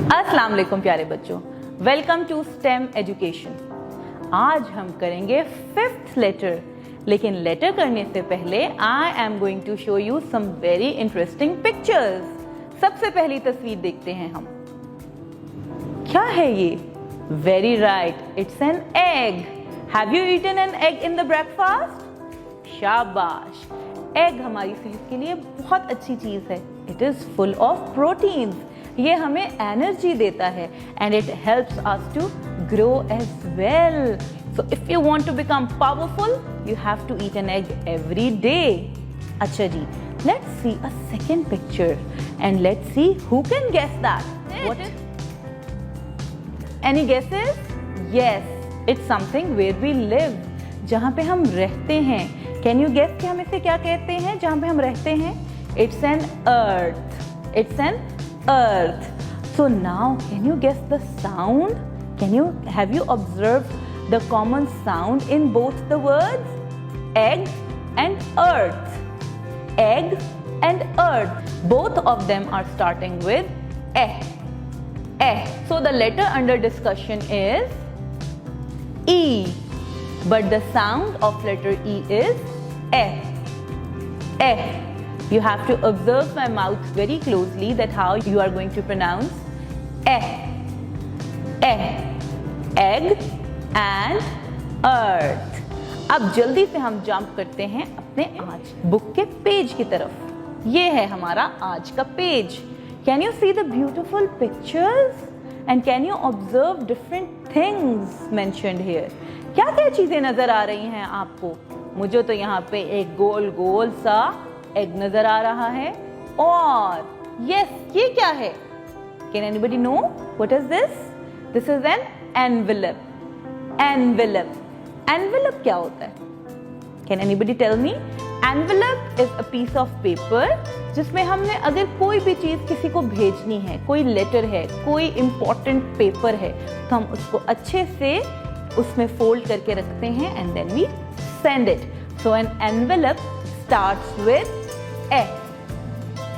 अस्सलाम वालेकुम प्यारे बच्चों, वेलकम टू स्टेम एजुकेशन। आज हम करेंगे फिफ्थ लेटर, लेकिन लेटर करने से पहले I am going to show you some very interesting pictures. सबसे पहली तस्वीर देखते हैं हम। क्या है ये? Very right, it's an egg. Have you eaten an egg in the breakfast? शाबाश। एग हमारी सेहत के लिए बहुत अच्छी चीज है। It is full of proteins. ये हमें एनर्जी देता है and it helps us to grow as well. So if you want to become powerful you have to eat an egg every day. अच्छा जी, let's see a second picture and let's see who can guess that. What? Any guesses? Yes, it's something where we live, जहाँ पे हम रहते हैं। Can you guess कि हम इसे क्या कहते हैं जहाँ पे हम रहते हैं? It's an earth. It's an earth. So now can you guess the sound? Have you observed the common sound in both the words? Egg and earth. Egg and earth. Both of them are starting with eh. Eh. So the letter under discussion is E. But the sound of letter E is eh. Eh. You have to observe my mouth very closely that how you are going to pronounce eh. Eh. Egg and earth. अब जल्दी से हम jump करते हैं अपने आज book के page की तरफ। ये है हमारा आज का page. Can you see the beautiful pictures? And can you observe different things mentioned here? क्या क्या चीजें नजर आ रही हैं आपको? मुझे तो यहाँ पे एक गोल गोल सा एग नजर आ रहा है। और यस, ये क्या है? Can anybody know what is this? This is an envelope. Envelope. Envelope क्या होता है? Can anybody tell me? Envelope is a piece of paper जिसमें हमने अगर कोई भी चीज किसी को भेजनी है, कोई लेटर है, कोई इंपॉर्टेंट पेपर है, तो हम उसको अच्छे से उसमें फोल्ड करके रखते हैं and then we send it. So an envelope starts with A.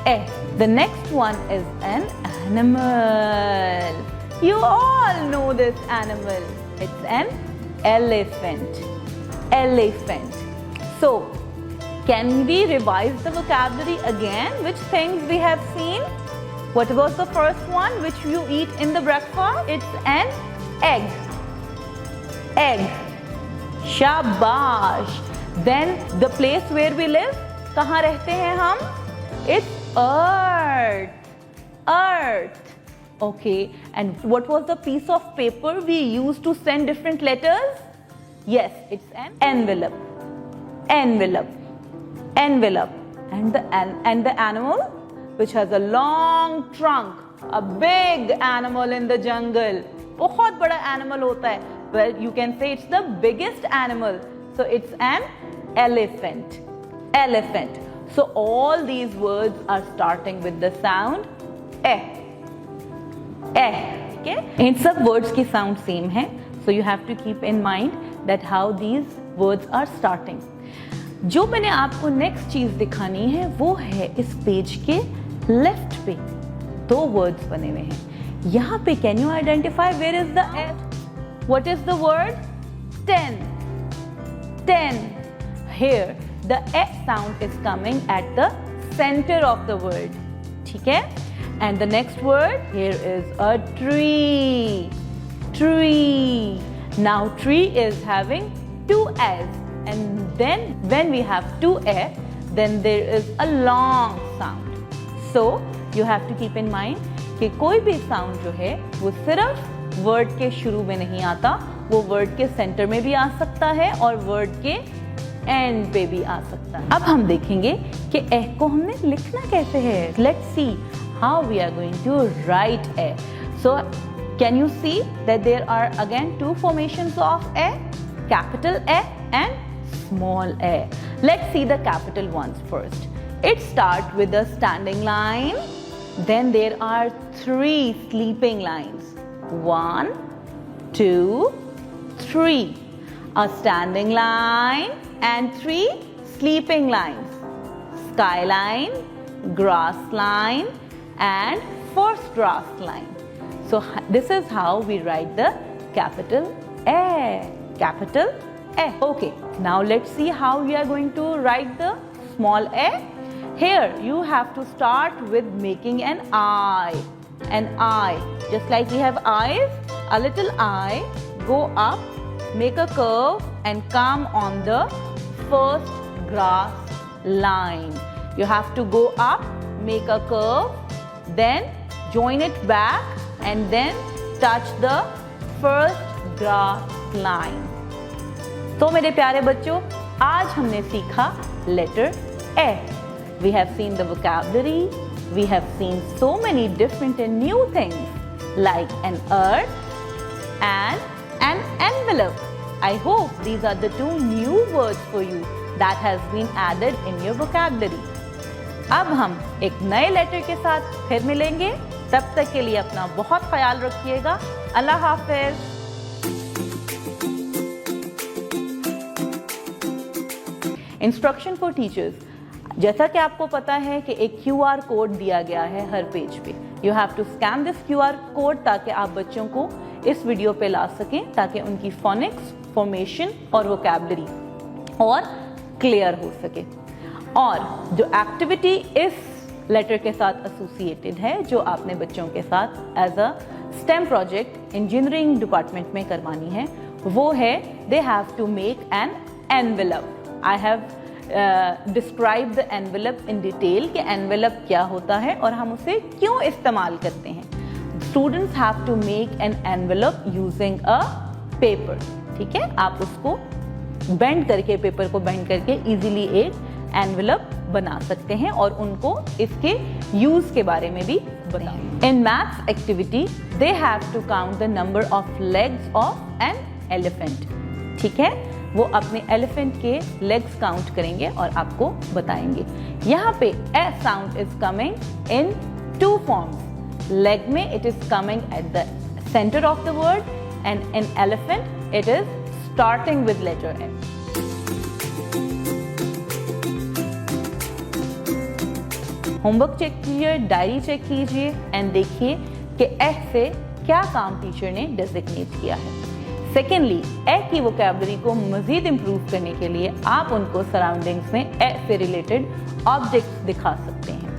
A. The next one is an animal. You all know this animal. It's an elephant. Elephant. So, can we revise the vocabulary again? Which things we have seen? What was the first one which you eat in the breakfast? It's an egg. Egg. Shabash. Then the place where we live, कहाँ रहते हैं हम? It's earth. Earth. Okay. And what was the piece of paper we used to send different letters? Yes, it's an envelope. Envelope. Envelope. And the animal which has a long trunk, a big animal in the jungle. बहुत बड़ा animal होता है. Well, you can say it's the biggest animal. So it's an elephant. Elephant. So all these words are starting with the sound eh. Eh. Okay? इन सब words की sound same है. So you have to keep in mind that how these words are starting. जो मैंने आपको next चीज दिखानी है वो है इस पेज के left पे दो words बने हुए हैं। यहाँ पे can you identify where is the F? What is the word? 10. 10. Here the E sound is coming at the center of the word. ठीक है? And the next word here is a tree. Tree. Now tree is having two S, and then when we have two A, then there is a long sound. So you have to keep in mind कि कोई भी sound जो है वो सिर्फ word के शुरू में नहीं आता, वो वर्ड के सेंटर में भी आ सकता है और वर्ड के एंड पे भी आ सकता है। अब हम देखेंगे कि ए को हमने लिखना कैसे है। Let's see how we are going to write A. So can you see that there are again two formations of A, capital A and small A. Let's see the capital ones first. It start with a standing line, then there are 3 sleeping lines, 1 2 3, a standing line and 3 sleeping lines, skyline, grass line and first grass line. So this is how we write the capital A. Capital A. Okay, now let's see how we are going to write the small a. Here you have to start with making an eye. An eye. Just like we have eyes, a little eye, go up, make a curve and come on the first grass line. You have to go up, make a curve, then join it back and then touch the first grass line. तो मेरे प्यारे बच्चों, आज हमने सीखा letter A. We have seen the vocabulary, we have seen so many different and new things like an earth and an envelope. I hope these are the two new words for you that has been added in your vocabulary. अब हम एक नए letter के साथ फिर मिलेंगे. तब तक के लिए अपना बहुत ख्याल रखिएगा. अल्लाह हाफिज. Instruction for teachers. जैसा कि आपको पता है कि एक QR कोड दिया गया है हर पेज पे. You have to scan this QR code ताकि आप बच्चों को इस वीडियो पे ला सकें, ताकि उनकी फोनिक्स, फॉर्मेशन और वोकैबुलरी और क्लियर हो सके. और जो एक्टिविटी इस लेटर के साथ एसोसिएटेड है, जो आपने बच्चों के साथ as a STEM project engineering department में करवानी है, वो है they have to make an envelope. I have described the envelope in detail कि envelope क्या होता है और हम उसे क्यों इस्तेमाल करते हैं. Students have to make an envelope using a paper. ठीक है, आप उसको बेंड करके, पेपर को बेंड करके इजीली एक envelope बना सकते हैं और उनको इसके यूज के बारे में भी बताएं. In maths activity they have to count the number of legs of an elephant. ठीक है, वो अपने एलिफेंट के लेग्स काउंट करेंगे और आपको बताएंगे. यहाँ पे A sound is coming in two forms. Leg में it is coming at the centre of the word and in elephant it is starting with letter A. Homework check कीजिए, diary check कीजिए and देखिए कि ए से क्या काम teacher ने designate किया है. सेकेंडली, ए की वोकैबुलरी को मजीद इम्प्रूव करने के लिए आप उनको सराउंडिंग्स में ए से रिलेटेड ऑब्जेक्ट्स दिखा सकते हैं.